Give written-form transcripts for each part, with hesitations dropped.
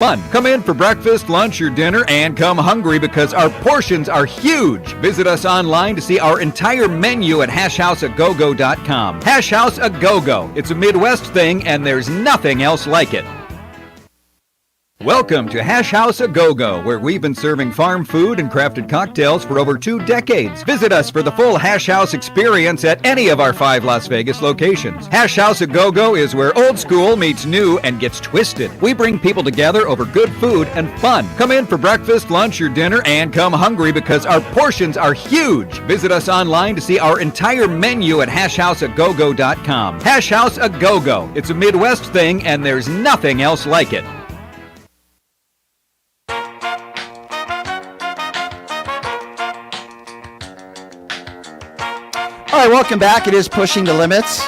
Fun. Come in for breakfast, lunch, or dinner, and come hungry because our portions are huge. Visit us online to see our entire menu at hashhouseagogo.com. Hash House A Go-Go. It's a Midwest thing, and there's nothing else like it. Welcome to Hash House A Go-Go, where we've been serving farm food and crafted cocktails for over 2 decades. Visit us for the full Hash House experience at any of our 5 Las Vegas locations. Hash House A Go-Go is where old school meets new and gets twisted. We bring people together over good food and fun. Come in for breakfast, lunch, or dinner, and come hungry because our portions are huge. Visit us online to see our entire menu at hashhouseagogo.com. Hash House A Go-Go. It's a Midwest thing, and there's nothing else like it. All right, welcome back. It is Pushing the Limits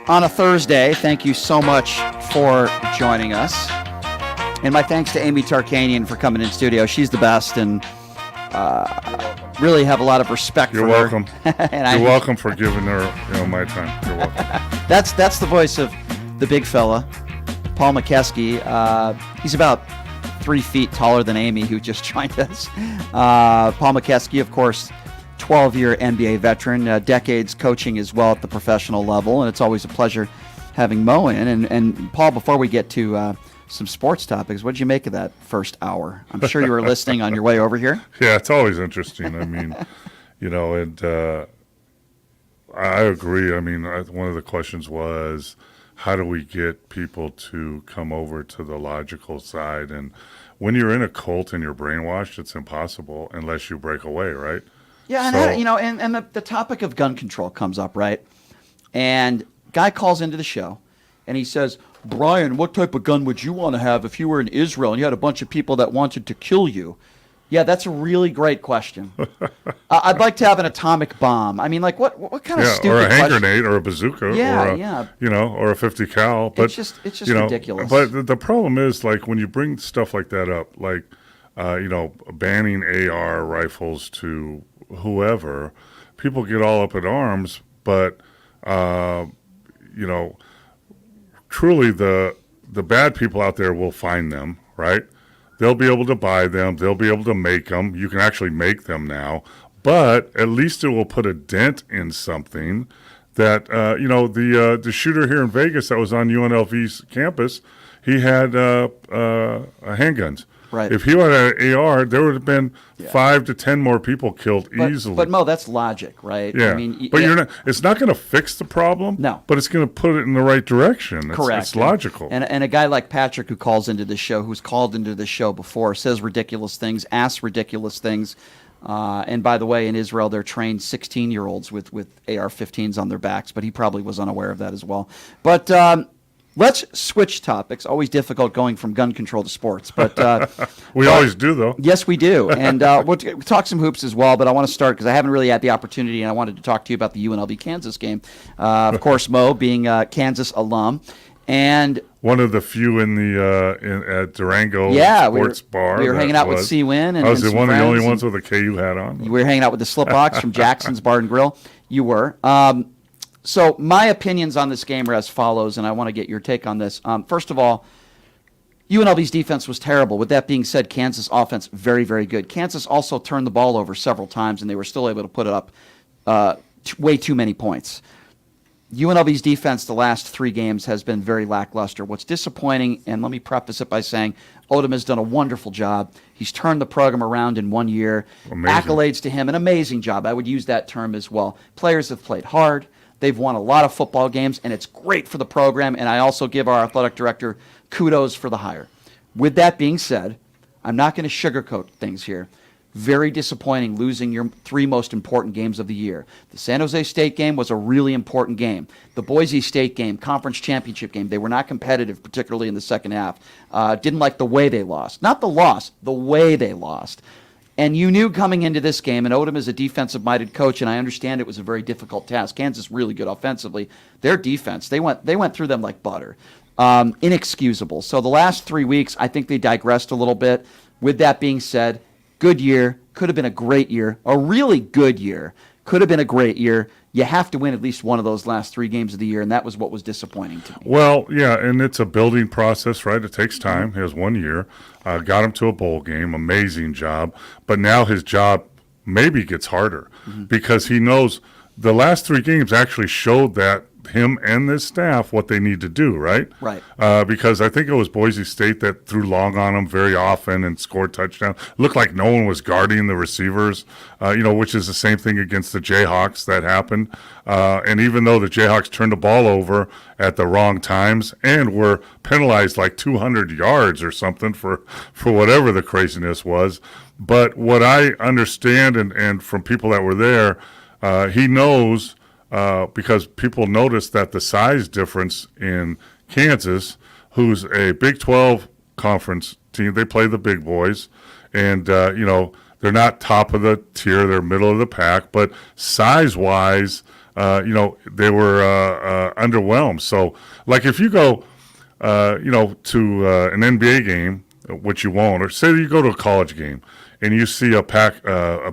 on a Thursday. Thank you so much for joining us. And my thanks to Amy Tarkanian for coming in studio. She's the best, and really have a lot of respect for her. You're welcome. You're welcome for giving her my time. You're welcome. That's the voice of the big fella, Paul Mokeski. He's about 3 feet taller than Amy, who just joined us. Paul Mokeski, of course, 12-year NBA veteran, decades coaching as well at the professional level, and it's always a pleasure having Mo in. And Paul, before we get to some sports topics, what did you make of that first hour? I'm sure you were listening on your way over here. Yeah, it's always interesting. I mean, and I agree. I mean, one of the questions was, how do we get people to come over to the logical side? And when you're in a cult and you're brainwashed, it's impossible unless you break away, right? Yeah, and the topic of gun control comes up, right? And guy calls into the show, and he says, Brian, what type of gun would you want to have if you were in Israel and you had a bunch of people that wanted to kill you? Yeah, that's a really great question. I'd like to have an atomic bomb. I mean, like, what kind of stupid or a hand question? grenade or a bazooka or a 50 cal. But it's just ridiculous. But the problem is, like, when you bring stuff like that up, like, banning AR rifles to whoever, people get all up in arms, but truly the bad people out there will find them, right? They'll be able to buy them, they'll be able to make them. You can actually make them now, but at least it will put a dent in something that the shooter here in Vegas that was on UNLV's campus, he had handguns. Right. If he had an AR, there would have been 5 to 10 more people killed easily. But Mo, that's logic, right? Yeah. I mean, but it's not going to fix the problem. No. But it's going to put it in the right direction. Correct. It's logical. And a guy like Patrick, who calls into this show, who's called into this show before, says ridiculous things, asks ridiculous things. And by the way, in Israel, they're trained 16-year-olds with AR-15s on their backs, but he probably was unaware of that as well. But let's switch topics. Always difficult going from gun control to sports, but we always do, though. Yes, we do, and we'll talk some hoops as well. But I want to start because I haven't really had the opportunity, and I wanted to talk to you about the UNLV Kansas game. Of course, Mo being a Kansas alum, and one of the few in the at Durango Sports Bar. We were hanging out with C-Win, and I was one of the only ones and with a KU hat on. We were hanging out with the Slipbox from Jackson's Bar and Grill. You were. So my opinions on this game are as follows, and I want to get your take on this. First of all, UNLV's defense was terrible. With that being said, Kansas offense, very, very good. Kansas also turned the ball over several times, and they were still able to put it up way too many points. UNLV's defense the last 3 games has been very lackluster. What's disappointing, and let me preface it by saying Odom has done a wonderful job. He's turned the program around in 1 year. Amazing. Accolades to him, an amazing job. I would use that term as well. Players have played hard. They've won a lot of football games, and it's great for the program, and I also give our athletic director kudos for the hire. With that being said, I'm not going to sugarcoat things here. Very disappointing losing your 3 most important games of the year. The San Jose State game was a really important game. The Boise State game, conference championship game, they were not competitive, particularly in the second half. Didn't like the way they lost. Not the loss, the way they lost. And you knew coming into this game, and Odom is a defensive-minded coach, and I understand it was a very difficult task. Kansas really good offensively. Their defense, they went through them like butter. Inexcusable. So the last 3 weeks, I think they digressed a little bit. With that being said, good year. Could have been a great year. A really good year. Could have been a great year. You have to win at least one of those last 3 games of the year, and that was what was disappointing to me. Well, yeah, and it's a building process, right? It takes time. He has 1 year. Got him to a bowl game. Amazing job. But now his job maybe gets harder because he knows the last 3 games actually showed that him and his staff what they need to do, right? Right. Because I think it was Boise State that threw long on him very often and scored touchdowns. Looked like no one was guarding the receivers, which is the same thing against the Jayhawks that happened. And even though the Jayhawks turned the ball over at the wrong times and were penalized like 200 yards or something for whatever the craziness was. But what I understand and from people that were there, he knows because people noticed that the size difference in Kansas, who's a Big 12 conference team, they play the big boys, and they're not top of the tier, they're middle of the pack, but size-wise, they were underwhelmed. So, like if you go, to an NBA game, which you won't, or say you go to a college game, and you see a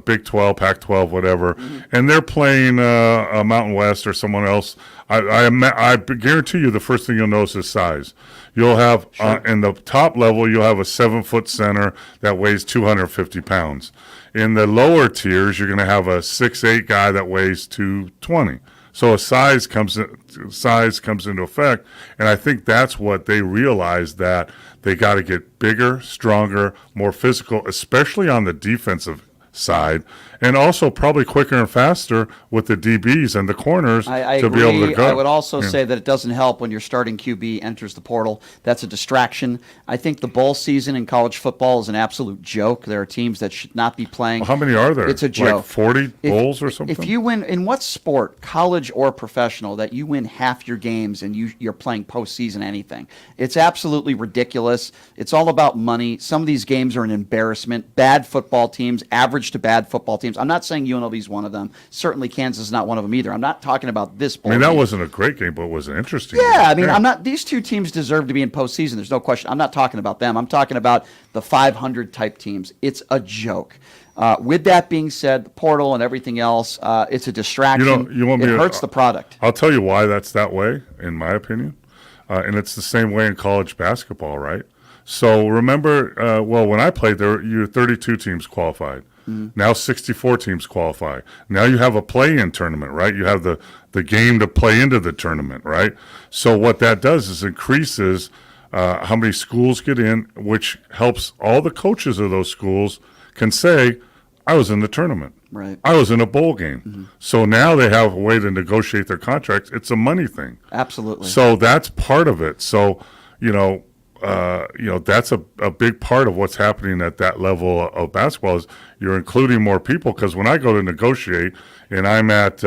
Big 12, Pac-12, whatever, and they're playing a Mountain West or someone else, I guarantee you the first thing you'll notice is size. You'll have, in the top level, you'll have a 7-foot center that weighs 250 pounds. In the lower tiers, you're going to have a 6'8" guy that weighs 220. So a size comes into effect, and I think that's what they realized, that they got to get bigger, stronger, more physical, especially on the defensive side, and also probably quicker and faster with the DBs and the corners to be able to go. I would also say that it doesn't help when your starting QB enters the portal. That's a distraction. I think the bowl season in college football is an absolute joke. There are teams that should not be playing. Well, how many are there? It's a joke. Like 40 bowls or something? If you win, in what sport, college or professional, that you win half your games and you're playing postseason anything? It's absolutely ridiculous. It's all about money. Some of these games are an embarrassment. Bad football teams, average to bad football teams. I'm not saying UNLV is one of them. Certainly Kansas is not one of them either. I'm not talking about this bowl. I mean, that game. wasn't a great game, but it was an interesting game. I mean, yeah. I'm not. These two teams deserve to be in postseason. There's no question. I'm not talking about them. I'm talking about the 500 type teams. It's a joke. With that being said, the portal and everything else, it's a distraction. It hurts the product. I'll tell you why that's that way, in my opinion. And it's the same way in college basketball, right? So remember, when I played there, 32 teams qualified. Now 64 teams qualify. Now you have a play-in tournament, right? You have the game to play into the tournament, right? So what that does is increases how many schools get in, which helps all the coaches of those schools can say, I was in the tournament. Right. I was in a bowl game. So now they have a way to negotiate their contracts. It's a money thing. Absolutely. So that's part of it. So, that's a big part of what's happening at that level of basketball is you're including more people, because when I go to negotiate and I'm at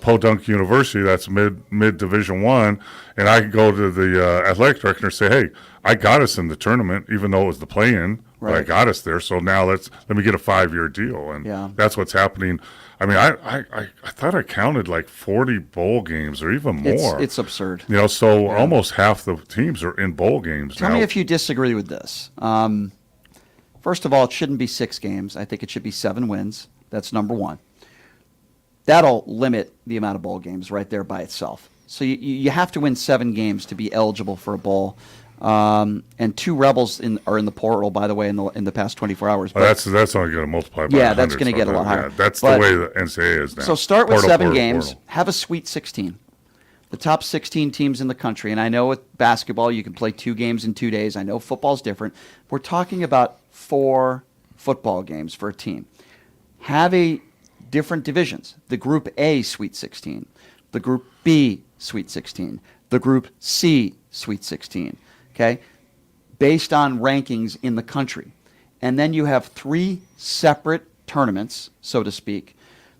Podunk University, that's mid Division I, and I go to the athletic director and say, hey, I got us in the tournament, even though it was the play-in, but I got us there. So now let me get a 5-year deal, and that's what's happening. I mean, I thought I counted like 40 bowl games or even more. It's absurd. So almost half the teams are in bowl games now. Tell me if you disagree with this. First of all, it shouldn't be 6 games. I think it should be 7 wins. That's number one. That'll limit the amount of bowl games right there by itself. So you have to win 7 games to be eligible for a bowl. And 2 Rebels are in the portal, by the way, in the past 24 hours. But that's only going to multiply by 100, that's going to get a lot higher. Yeah, that's the way the NCAA is now. So start with 7 games. Portal. Have a Sweet 16. The top 16 teams in the country. And I know with basketball you can play 2 games in 2 days. I know football's different. We're talking about 4 football games for a team. Have a different divisions. The Group A Sweet 16. The Group B Sweet 16. The Group C Sweet 16. Okay, based on rankings in the country. And then you have 3 separate tournaments, so to speak,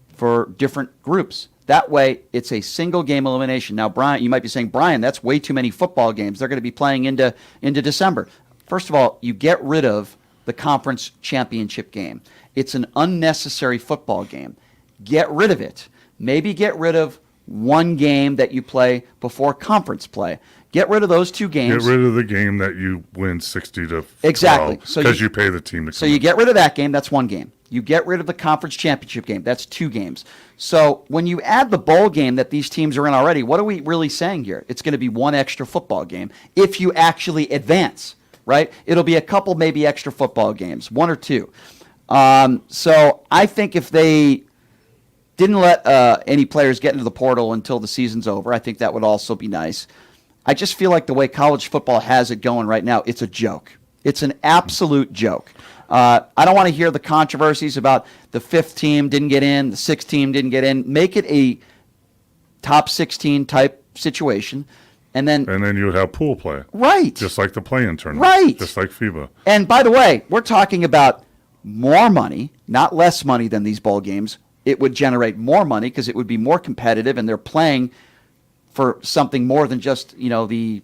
for different groups. That way, it's a single game elimination. Now, Brian, you might be saying, Brian, that's way too many football games. They're going to be playing into December. First of all, you get rid of the conference championship game. It's an unnecessary football game. Get rid of it. Maybe get rid of 1 game that you play before conference play. Get rid of those 2 games. Get rid of the game that you win 60 to 12. Exactly. Because you pay the team to come So you get rid of that game. That's 1 game. You get rid of the conference championship game. That's 2 games. So when you add the bowl game that these teams are in already, what are we really saying here? It's going to be 1 extra football game if you actually advance, right? It'll be a couple maybe extra football games, 1 or 2. So I think if they didn't let any players get into the portal until the season's over, I think that would also be nice. I just feel like the way college football has it going right now, it's a joke. It's an absolute joke. I don't want to hear the controversies about the 5th team didn't get in, the 6th team didn't get in. Make it a top 16 type situation. And then you would have pool play. Right. Just like the play-in tournament. Right. Just like FIBA. And by the way, we're talking about more money, not less money than these bowl games. It would generate more money because it would be more competitive, and they're playing for something more than just, the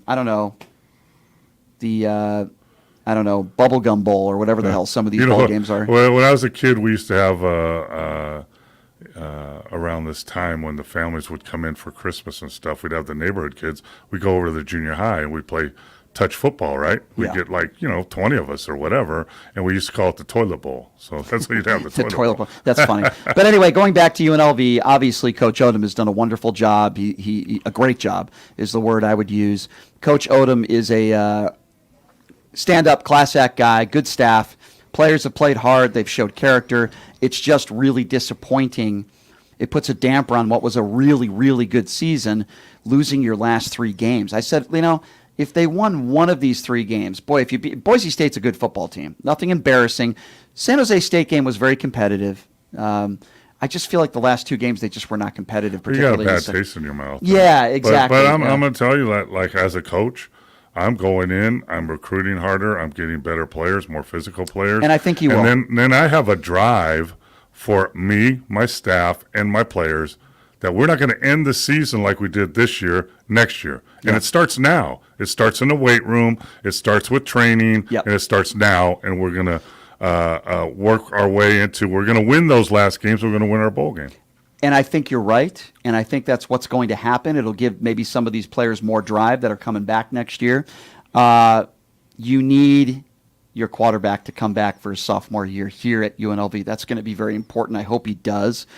Bubblegum Bowl or whatever the hell some of these bowl games are. When I was a kid, we used to have around this time when the families would come in for Christmas and stuff, we'd have the neighborhood kids. We'd go over to the junior high and we'd play touch football, right? We'd get 20 of us or whatever, and we used to call it the toilet bowl. So that's what you'd have, the toilet bowl. That's funny. But anyway, going back to UNLV, obviously Coach Odom has done a wonderful job. He a great job is the word I would use. Coach Odom is a stand-up, class act guy, good staff. Players have played hard. They've showed character. It's just really disappointing. It puts a damper on what was a really, really good season, losing your last 3 games. I said, if they won one of these 3 games, boy, Boise State's a good football team. Nothing embarrassing. San Jose State game was very competitive. I just feel like the last 2 games, they just were not competitive. Particularly you got a bad taste in your mouth. Yeah, exactly. But I'm going to tell you that, like, as a coach, I'm going in, I'm recruiting harder, I'm getting better players, more physical players. And I think you will. And then I have a drive for me, my staff, and my players that we're not going to end the season like we did this year, next year. And it starts now. It starts in the weight room. It starts with training. Yep. And it starts now. And we're going to work our way into, we're going to win those last games. We're going to win our bowl game. And I think you're right, and I think that's what's going to happen. It'll give maybe some of these players more drive that are coming back next year. You need your quarterback to come back for his sophomore year here at UNLV. That's going to be very important. I hope he does.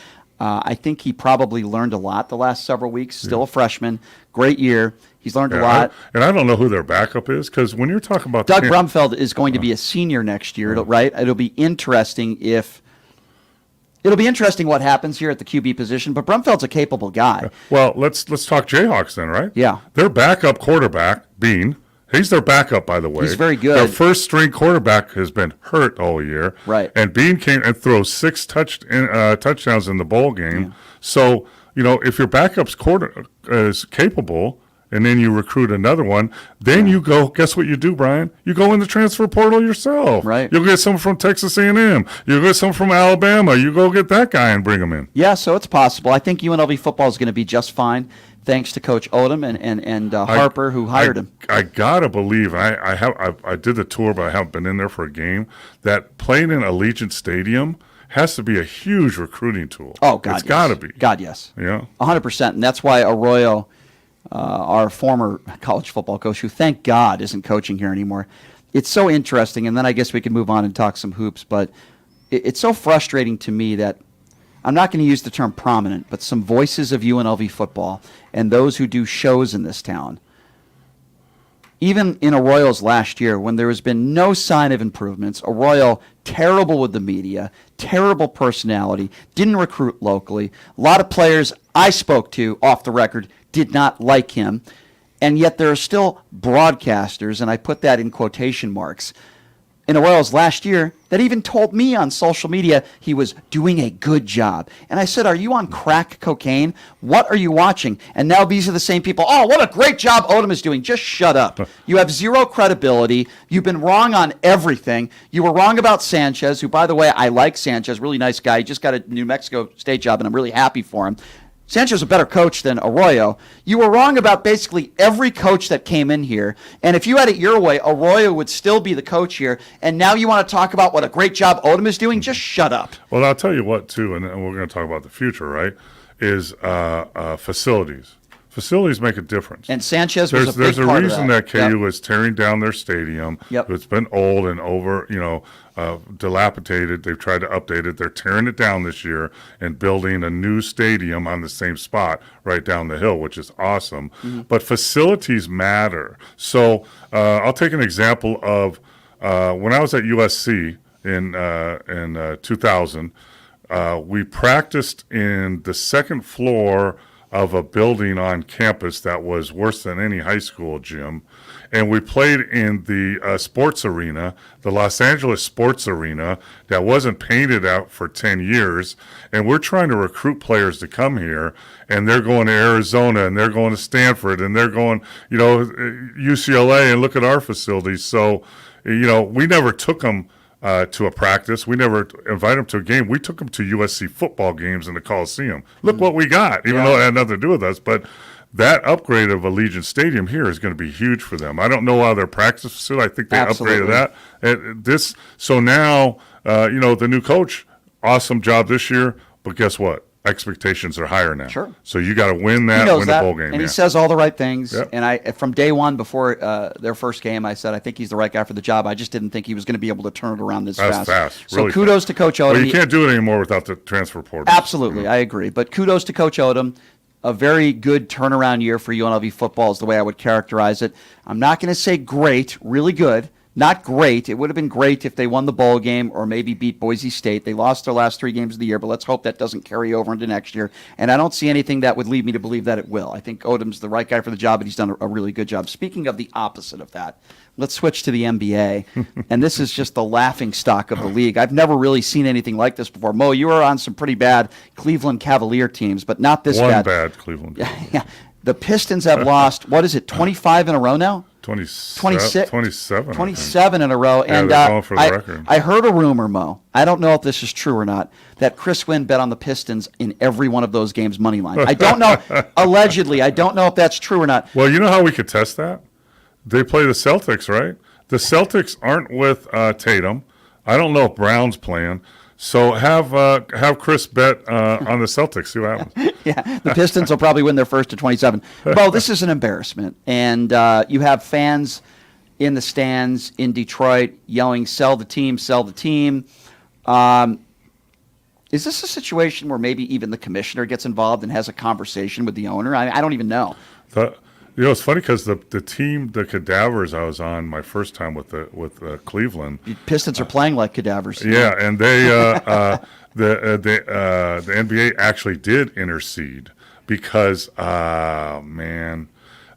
I think he probably learned a lot the last several weeks. Still a freshman. Great year. He's learned a lot. I don't know who their backup is, because when you're talking about Doug Brumfeld is going to be a senior next year, right? It'll be interesting what happens here at the QB position, but Brumfeld's a capable guy. Well, let's talk Jayhawks then, right? Yeah. Their backup quarterback, Bean, he's their backup, by the way. He's very good. Their first-string quarterback has been hurt all year. Right. And Bean came and throws 6 touchdowns in the bowl game. Yeah. So, if your backup's is capable, and then you recruit another one, then you go, guess what you do, Brian? You go in the transfer portal yourself. Right. You'll get someone from Texas A&M. You'll get someone from Alabama. You go get that guy and bring him in. Yeah, so it's possible. I think UNLV football is going to be just fine, thanks to Coach Odom and Harper, who hired him. I got to believe, I did the tour, but I haven't been in there for a game, that playing in Allegiant Stadium has to be a huge recruiting tool. Oh, God, it's got to be. God, yes. Yeah. 100%, and that's why Arroyo, our former college football coach, who thank God isn't coaching here anymore. It's so interesting, and then I guess we can move on and talk some hoops, but it's so frustrating to me that I'm not going to use the term prominent, but some voices of UNLV football and those who do shows in this town, even in Arroyo's last year when there has been no sign of improvements, Arroyo terrible with the media, terrible personality, didn't recruit locally. A lot of players I spoke to off the record did not like him, and yet there are still broadcasters, and I put that in quotation marks, in Arroyo's last year that even told me on social media he was doing a good job. And I said, are you on crack cocaine? What are you watching? And now these are the same people. Oh, what a great job Odom is doing. Just shut up. You have zero credibility. You've been wrong on everything. You were wrong about Sanchez, who, by the way, I like Sanchez, really nice guy. He just got a New Mexico State job, and I'm really happy for him. Sanchez is a better coach than Arroyo. You were wrong about basically every coach that came in here. And if you had it your way, Arroyo would still be the coach here. And now you want to talk about what a great job Odom is doing? Just shut up. Well, I'll tell you what, too, and we're going to talk about the future, right, is facilities. Facilities make a difference. And Sanchez was a big There's a part reason of that KU Yep. is tearing down their stadium. Yep. It's been old and over, dilapidated. They've tried to update it. They're tearing it down this year and building a new stadium on the same spot right down the hill, which is awesome. Mm-hmm. But facilities matter. So I'll take an example of when I was at USC in 2000. We practiced in the second floor of a building on campus that was worse than any high school gym. And we played in the sports arena, the Los Angeles sports arena, that wasn't painted out for 10 years. And we're trying to recruit players to come here, and they're going to Arizona, and they're going to Stanford, and they're going, UCLA, and look at our facilities. So, we never took them to a practice. We never invited them to a game. We took them to USC football games in the Coliseum. Look what we got, even though it had nothing to do with us. But that upgrade of Allegiant Stadium here is going to be huge for them. I don't know how their practice facility. I think they Absolutely. upgraded that. So now, the new coach, awesome job this year. But guess what? Expectations are higher now. Sure. So you got to win that, He knows win that, the bowl game. and he says all the right things. Yep. And from day one, before their first game, I said I think he's the right guy for the job. I just didn't think he was going to be able to turn it around this That's fast. fast, So really kudos to Coach Odom. Well, you can't do it anymore without the transfer portal. Absolutely, I agree. But kudos to Coach Odom. A very good turnaround year for UNLV football is the way I would characterize it. I'm not going to say great, really good. Not great. It would have been great if they won the bowl game or maybe beat Boise State. They lost their last 3 games of the year, but let's hope that doesn't carry over into next year. And I don't see anything that would lead me to believe that it will. I think Odom's the right guy for the job, and he's done a really good job. Speaking of the opposite of that, let's switch to the NBA. And this is just the laughing stock of the league. I've never really seen anything like this before. Mo, you were on some pretty bad Cleveland Cavalier teams, but not this One bad. bad Cleveland. Yeah. The Pistons have lost, 25 in a row now? 27. 27 in a row. And they're going for the record. I heard a rumor, Mo. I don't know if this is true or not, that Chris Wynn bet on the Pistons in every one of those games money line. I don't know. Allegedly, I don't know if that's true or not. Well, you know how we could test that? They play the Celtics, right? The Celtics aren't with Tatum. I don't know if Brown's playing. So have Chris bet on the Celtics. See what happens. Yeah, the Pistons will probably win their first to 27. Well, this is an embarrassment. And you have fans in the stands in Detroit yelling, sell the team, sell the team. Is this a situation where maybe even the commissioner gets involved and has a conversation with the owner? I don't even know. It's funny because the team, the Cadavers, I was on my first time with Cleveland. The Pistons are playing like cadavers. Yeah, and they the NBA actually did intercede because the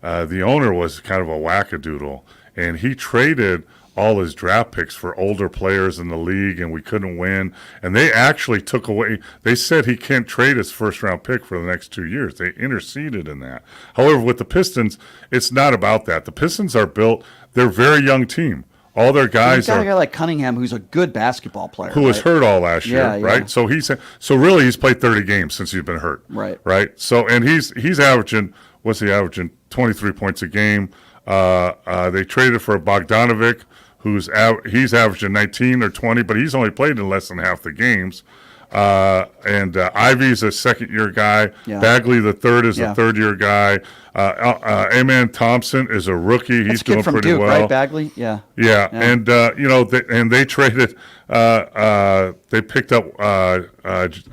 owner was kind of a wackadoodle, and he traded all his draft picks for older players in the league, and we couldn't win. And they actually took away, they said he can't trade his first-round pick for the next 2 years. They interceded in that. However, with the Pistons, it's not about that. The Pistons are built, they're a very young team. All their guys You've got are... a guy like Cunningham, who's a good basketball player. Who was hurt all last year, Yeah, right? yeah. So really he's played 30 games since he's been hurt. Right. So, and he's averaging, what's he averaging? 23 points a game. They traded for Bogdanovic, he's averaging 19 or 20, but he's only played in less than half the games. And Ivy's a second-year guy. Yeah. Bagley the third is Yeah. a third-year guy. Amen Thompson is a rookie. That's He's a kid doing from pretty Duke, well. right, Bagley? Yeah. Yeah, and they traded. They picked up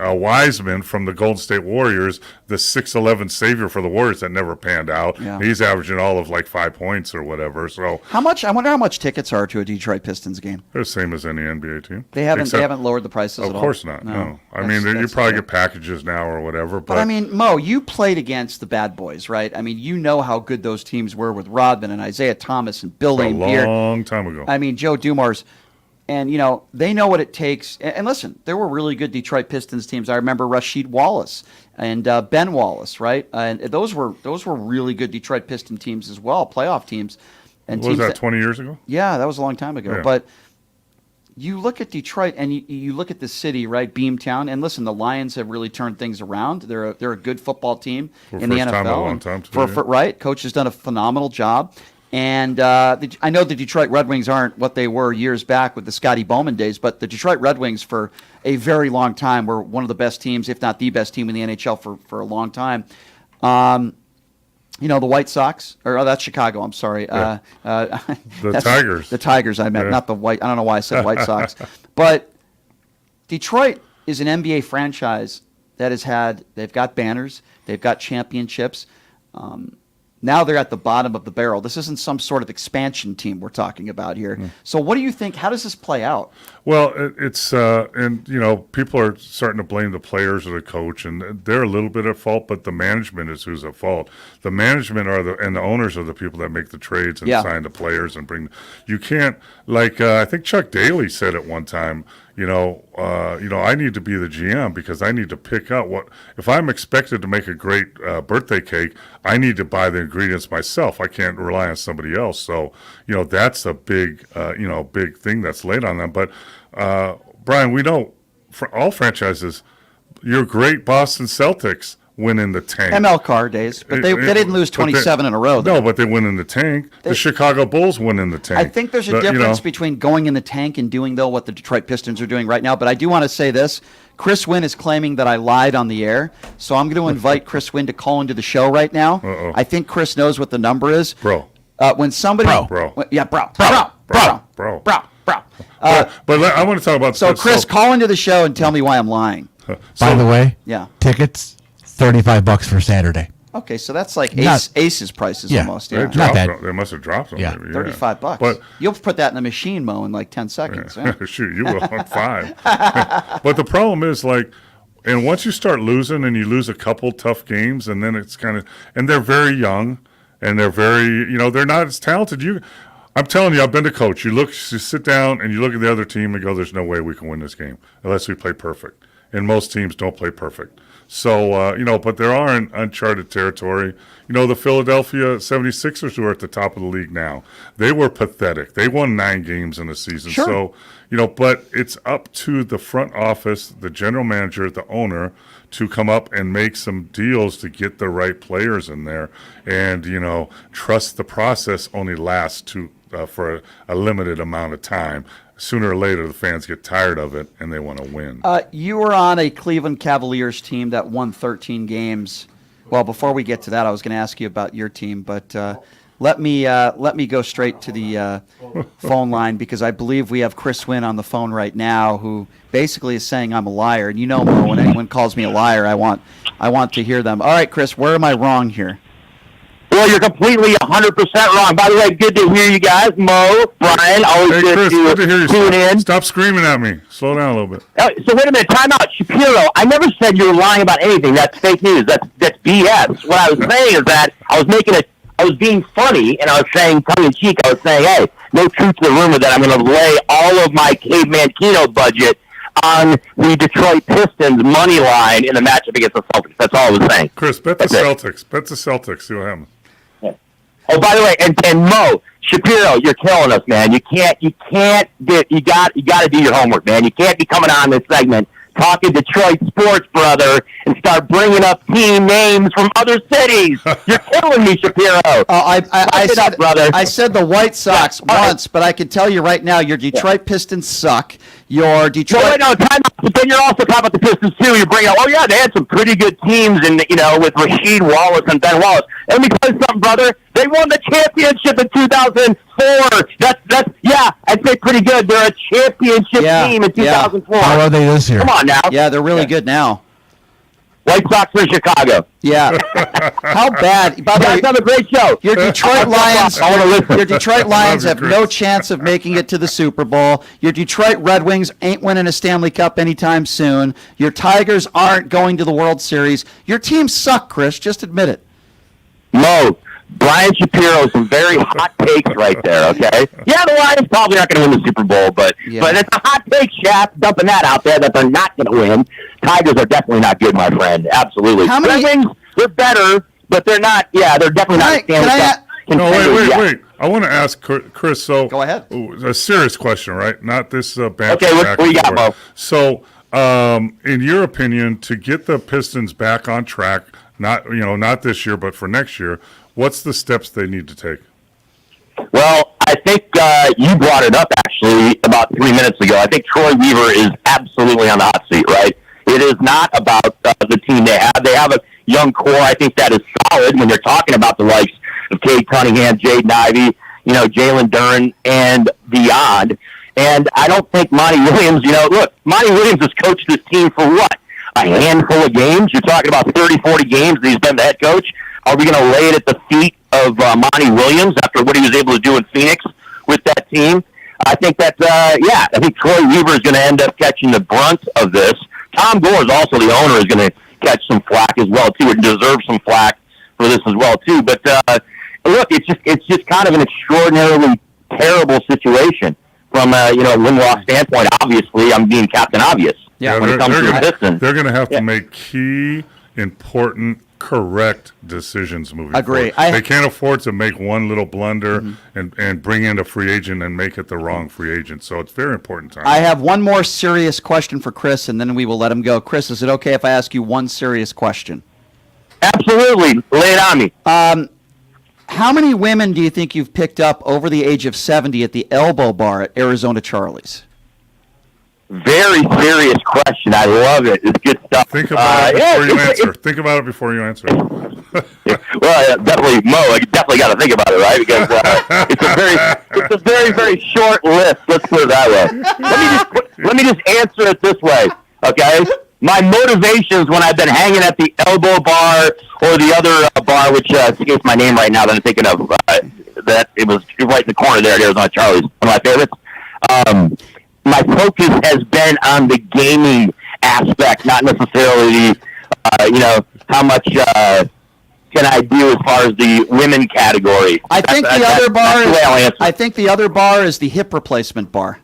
Wiseman from the Golden State Warriors, the 6'11" savior for the Warriors that never panned out. Yeah. He's averaging all of like 5 points or whatever. So How much? I wonder how much tickets are to a Detroit Pistons game. they're the same as any NBA team. They haven't Except- lowered the prices at all. Of course not. No. I mean, you That's probably the get packages now or whatever. But I mean, Mo, you played against the bad boys, right? I mean, you know how good those teams were with Rodman and Isaiah Thomas and Bill a Laimbeer. long time ago. I mean, Joe Dumars. And, they know what it takes. And listen, there were really good Detroit Pistons teams. I remember Rasheed Wallace and Ben Wallace, right? And those were really good Detroit Piston teams as well, playoff teams. And What was teams that, 20 years ago? Yeah, that was a long time ago. Yeah. But you look at Detroit and you look at the city, right, Beamtown, and listen, the Lions have really turned things around. They're a good football team in the NFL. first time in a long time, too, yeah. Right, coach has done a phenomenal job. And I know the Detroit Red Wings aren't what they were years back with the Scotty Bowman days, but the Detroit Red Wings for a very long time were one of the best teams, if not the best team in the NHL for a long time. the White Sox, that's Chicago. I'm sorry. Yeah. The Tigers. The Tigers, I meant, not the White. I don't know why I said White Sox. But Detroit is an NBA franchise that they've got banners, they've got championships. Now they're at the bottom of the barrel. This isn't some sort of expansion team we're talking about here. So what do you think? How does this play out? Well, it's and people are starting to blame the players or the coach, and they're a little bit at fault, but the management is who's at fault. The management and the owners are the people that make the trades and sign the players and bring. You can't I think Chuck Daly said at one time. I need to be the GM because I need to pick out if I'm expected to make a great birthday cake, I need to buy the ingredients myself. I can't rely on somebody else. So, that's a big, big thing that's laid on them. But, Brian, we know for all franchises, your great Boston Celtics win in the tank. MLK days, but they didn't lose 27 in a row. No, but they win in the tank. The Chicago Bulls win in the tank. I think there's a difference between going in the tank and doing, what the Detroit Pistons are doing right now. But I do want to say this. Chris Wynn is claiming that I lied on the air, so I'm going to invite Chris Wynn to call into the show right now. Uh-oh. I think Chris knows what the number is. Bro. When somebody... Bro. Bro. But I want to talk about... So, Chris, call into the show and tell me why I'm lying. By the way, yeah, tickets, $35 for Saturday. Okay, so that's like Ace's prices almost. They Yeah, Not bad. They must have dropped them. Yeah. Maybe, $35. But you'll put that in a machine, Mo, in like 10 seconds. Yeah. shoot, you will on 5. But the problem is and once you start losing and you lose a couple tough games, and then it's and they're very young, and they're very, they're not as talented. I'm telling you, I've been a coach. You sit down and you look at the other team and go, "There's no way we can win this game unless we play perfect." And most teams don't play perfect. So, but there are in uncharted territory. The Philadelphia 76ers who are at the top of the league now. They were pathetic. They won 9 games in a season. Sure. So, but it's up to the front office, the general manager, the owner, to come up and make some deals to get the right players in there. And, trust the process only lasts for a limited amount of time. Sooner or later, the fans get tired of it, and they want to win. You were on a Cleveland Cavaliers team that won 13 games. Well, before we get to that, I was going to ask you about your team, but let me go straight to the phone line because I believe we have Chris Wynn on the phone right now, who basically is saying I'm a liar. And Mo, when anyone calls me a liar, I want to hear them. All right, Chris, where am I wrong here? Well, you're completely 100% wrong. By the way, good to hear you guys. Mo, Brian, always Chris, good to hear you. tune in. Stop screaming at me. Slow down a little bit. So wait a minute. Time out. Shapiro, I never said you were lying about anything. That's fake news. That's BS. What I was saying is that I was being funny, and I was saying tongue-in-cheek. I was saying, hey, no truth to the rumor that I'm going to lay all of my Caveman Kino budget on the Detroit Pistons money line in the matchup against the Celtics. That's all I was saying. Chris, bet the Celtics. Bet the Celtics. See what happens. Oh, by the way, and Mo, Shapiro, you're killing us, man. You got to do your homework, man. You can't be coming on this segment talking Detroit sports, brother, and start bringing up team names from other cities. You're killing me, Shapiro. I said the White Sox once, but I can tell you right now, your Detroit Pistons suck. Your Detroit. No, time out. But then you're also talking about the Pistons too. You bring up, they had some pretty good teams, with Rasheed Wallace and Ben Wallace. Let me tell you something, brother. They won the championship in 2004. That's I'd say pretty good. They're a championship team in 2004. How are they this year? Come on now. Yeah, they're really good now. White Sox in Chicago. Yeah. How bad? By the way, have a great show. Your Detroit Lions. I want to listen. Your Detroit Lions have no chance of making it to the Super Bowl. Your Detroit Red Wings ain't winning a Stanley Cup anytime soon. Your Tigers aren't going to the World Series. Your teams suck, Chris. Just admit it. Mo, Brian Shapiro, some very hot takes right there, okay? Yeah, the Lions probably aren't going to win the Super Bowl, but it's a hot take, Shap, dumping that out there that they're not going to win. Tigers are definitely not good, my friend. Absolutely. Red Wings, they're better, but they're not, they're definitely not Stanley Cup contenders yet. Wait. I want to ask Chris, so... Go ahead. A serious question, right? Not this bad. Okay, what you got, Mo? So, in your opinion, to get the Pistons back on track, not this year, but for next year, what's the steps they need to take? Well, I think you brought it up, actually, about 3 minutes ago. I think Troy Weaver is absolutely on the hot seat, right? It is not about the team they have. They have young core. I think that is solid when you're talking about the likes of Cade Cunningham, Jaden Ivey, Jalen Duren, and beyond. And I don't think Monty Williams, look, Monty Williams has coached this team for what? A handful of games? You're talking about 30, 40 games that he's been the head coach. Are we going to lay it at the feet of Monty Williams after what he was able to do in Phoenix with that team? I think that, I think Troy Weaver is going to end up catching the brunt of this. Tom Gore is also the owner, is going to catch some flack as well, too, and deserve some flack for this as well, too. But, look, it's just kind of an extraordinarily terrible situation from a win-loss standpoint. Obviously, I'm being Captain Obvious. Yeah, when it comes to the Pistons. They're going to have to make key, important, correct decisions moving Agree. forward. They can't afford to make one little blunder and bring in a free agent and make it the wrong free agent. So it's very important time. I have one more serious question for Chris, and then we will let him go. Chris, is it okay if I ask you one serious question? Absolutely. Lay it on me. How many women do you think you've picked up over the age of 70 at the Elbow Bar at Arizona Charlie's? Very serious question. I love it. It's good stuff. Think about it before you answer. Think about it before you answer. Well, definitely, Mo. I definitely got to think about it, right? Because it's a very, very short list. Let's put it that way. Let me just answer it this way, okay? My motivations when I've been hanging at the Elbow Bar or the other bar, which escapes my name right now that I'm thinking of, that it was right in the corner there at Arizona Charlie's, one of my favorites. My focus has been on the gaming aspect, not necessarily the, how much can I do as far as the women category. I think the other bar is the hip replacement bar,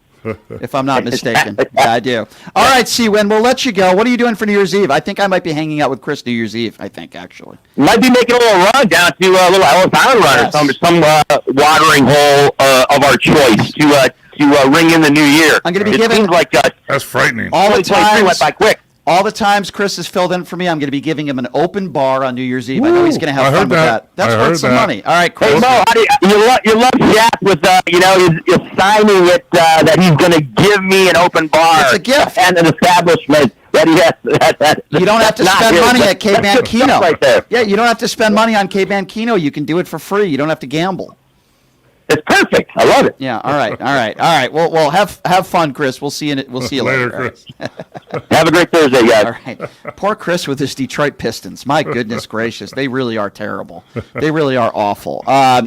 if I'm not mistaken. Yeah, I do. All right, Seawin, we'll let you go. What are you doing for New Year's Eve? I think I might be hanging out with Chris New Year's Eve, I think, actually. Might be making a little run down to a little Ellis Island run or some watering hole of our choice to ring in the new year. I'm going to be It seems like That's frightening. all the 2023 went times. by quick. All the times Chris has filled in for me, I'm going to be giving him an open bar on New Year's Eve. I know he's going to have fun with that. That's worth some money. All right, Chris. Hey, Mo, how do you love Shaq with, his signing it that he's going to give me an open bar. It's a gift. And an establishment that he has. You don't have to spend money at K-Man Kino. Right there. Yeah, you don't have to spend money on K-Man Kino. You can do it for free. You don't have to gamble. It's perfect. I love it. Yeah. All right. Well, have fun, Chris. We'll see you. We'll see you later. Chris. Have a great Thursday, guys. All right. Poor Chris with his Detroit Pistons. My goodness gracious, they really are terrible. They really are awful.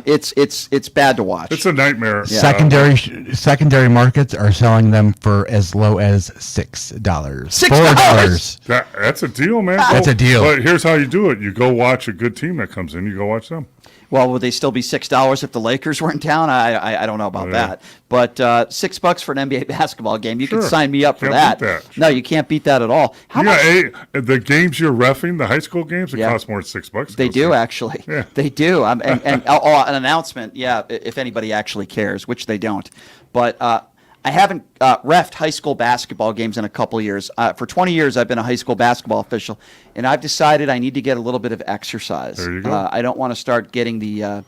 It's bad to watch. It's a nightmare. Yeah. Secondary markets are selling them for as low as $6. $6? That's a deal, man. That's a deal. But here's how you do it. You go watch a good team that comes in. You go watch them. Well, would they still be $6 if the Lakers were in town? I don't know about that. But $6 for an NBA basketball game, you can sign me up for Can't that. beat that. No, you can't beat that at all. How much? The games you're reffing, the high school games, it costs more than $6. They do, actually. Yeah. They do. An announcement, if anybody actually cares, which they don't. But I haven't reffed high school basketball games in a couple of years. For 20 years, I've been a high school basketball official, and I've decided I need to get a little bit of exercise. There you go. I don't want to start getting the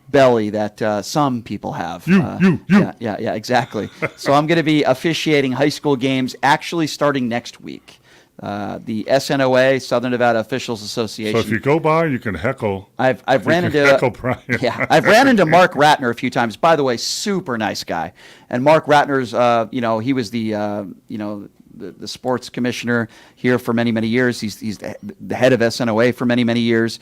belly that some people have. You. Yeah, exactly. So I'm going to be officiating high school games actually starting next week. The SNOA, Southern Nevada Officials Association. So if you go by, you can heckle. I've ran into heckle Brian. I've ran into Mark Ratner a few times. By the way, super nice guy. And Mark Ratner's, he was the sports commissioner here for many, many years. He's the head of SNOA for many, many years.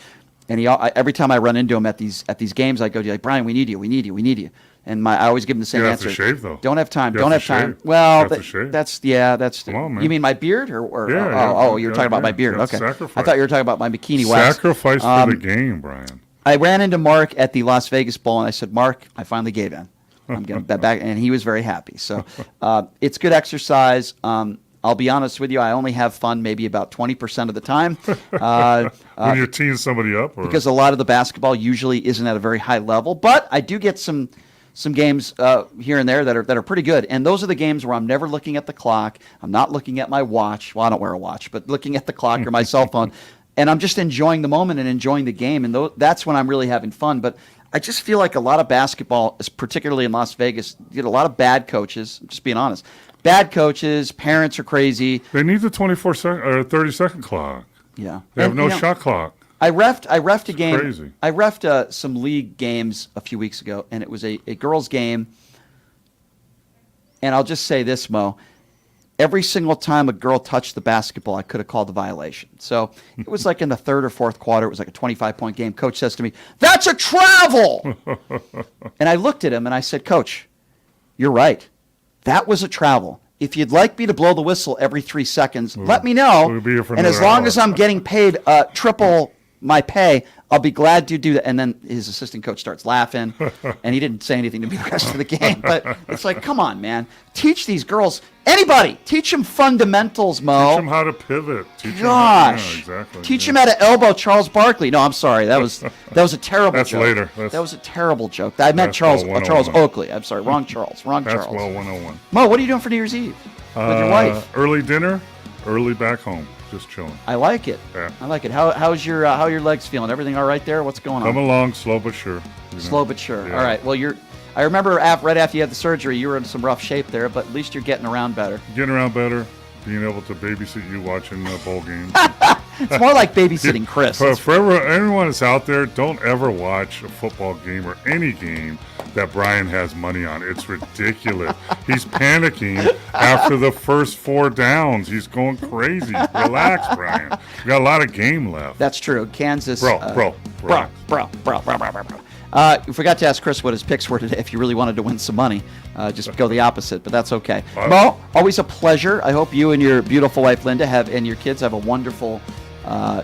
And every time I run into him at these games, I go, like, Brian, we need you. And I always give him the same You have answer. to shave, though. Don't have time. You Don't have have to time. shave. Well, You have to shave. that's. Come on, man. You mean my beard or Yeah, you were talking about my beard. that's Okay. sacrifice. I thought you were talking about my bikini wax. Sacrifice for the game, Brian. I ran into Mark at the Las Vegas Bowl, and I said, Mark, I finally gave in. I'm getting back, and he was very happy. So it's good exercise. I'll be honest with you, I only have fun maybe about 20% of the time. When you're teeing somebody up? Or? Because a lot of the basketball usually isn't at a very high level. But I do get some games here and there that are pretty good. And those are the games where I'm never looking at the clock. I'm not looking at my watch. Well, I don't wear a watch, but looking at the clock or my cell phone. And I'm just enjoying the moment and enjoying the game. And that's when I'm really having fun. But I just feel like a lot of basketball, particularly in Las Vegas, you get a lot of bad coaches. I'm just being honest. Bad coaches, parents are crazy. They need the 24-second or 30-second clock. Yeah. They have And, no you know, shot clock. I refed a game. crazy. I refed some league games a few weeks ago, and it was a girls' game. And I'll just say this, Mo. Every single time a girl touched the basketball, I could have called the violation. So it was like in the third or fourth quarter. It was like a 25-point game. Coach says to me, "That's a travel." And I looked at him and I said, "Coach, you're right. That was a travel. If you'd like me to blow the whistle every 3 seconds, let me know. we'll be here for And as another long hour." as I'm getting paid triple my pay, I'll be glad to do that." And then his assistant coach starts laughing, and he didn't say anything to me the rest of the game. But it's like, come on, man. Teach these girls, anybody, teach them fundamentals, Mo. Teach them how to pivot. Teach them Gosh. yeah, exactly. Teach yeah. him how to elbow Charles Barkley. No, I'm sorry. That was a terrible That's joke. later. That was a terrible joke. I meant Charles Basketball Charles 101. Oakley. I'm sorry. Wrong Charles. Wrong Charles. Basketball 101. Mo, what are you doing for New Year's Eve with your wife? Early dinner, early back home. Just chilling. I like it. Yeah. I like it. How's your how are your legs feeling? Everything all right there? What's going on? Come along, slow but sure. you know. Slow but sure. Yeah. All right. Well, I remember right after you had the surgery, you were in some rough shape there, but at least you're getting around better. Getting around better, being able to babysit you watching bowl games. It's more like babysitting Chris. For everyone that's out there, don't ever watch a football game or any game that Brian has money on. It's ridiculous. He's panicking after the first 4 downs. He's going crazy. Relax, Brian. We got a lot of game left. That's true. Kansas. Bro. You forgot to ask Chris what his picks were today. If you really wanted to win some money, just go the opposite, but that's okay. Mo, always a pleasure. I hope you and your beautiful wife Linda and your kids have a wonderful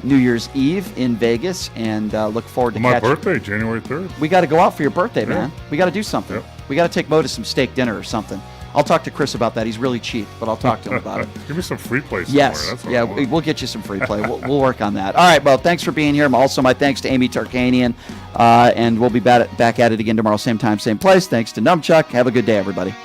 New Year's Eve in Vegas, and look forward to My catching. birthday, January 3rd. We got to go out for your birthday, man. We got to do something. Yep. We got to take Mo to some steak dinner or something. I'll talk to Chris about that. He's really cheap, but I'll talk to him about it. Give me some free play somewhere. Yes. That's what I Yeah, want. we'll get you some free play. We'll work on that. All right, well, thanks for being here. Also, my thanks to Amy Tarkanian, and we'll be back at it again tomorrow, same time, same place. Thanks to Numchuck. Have a good day, everybody.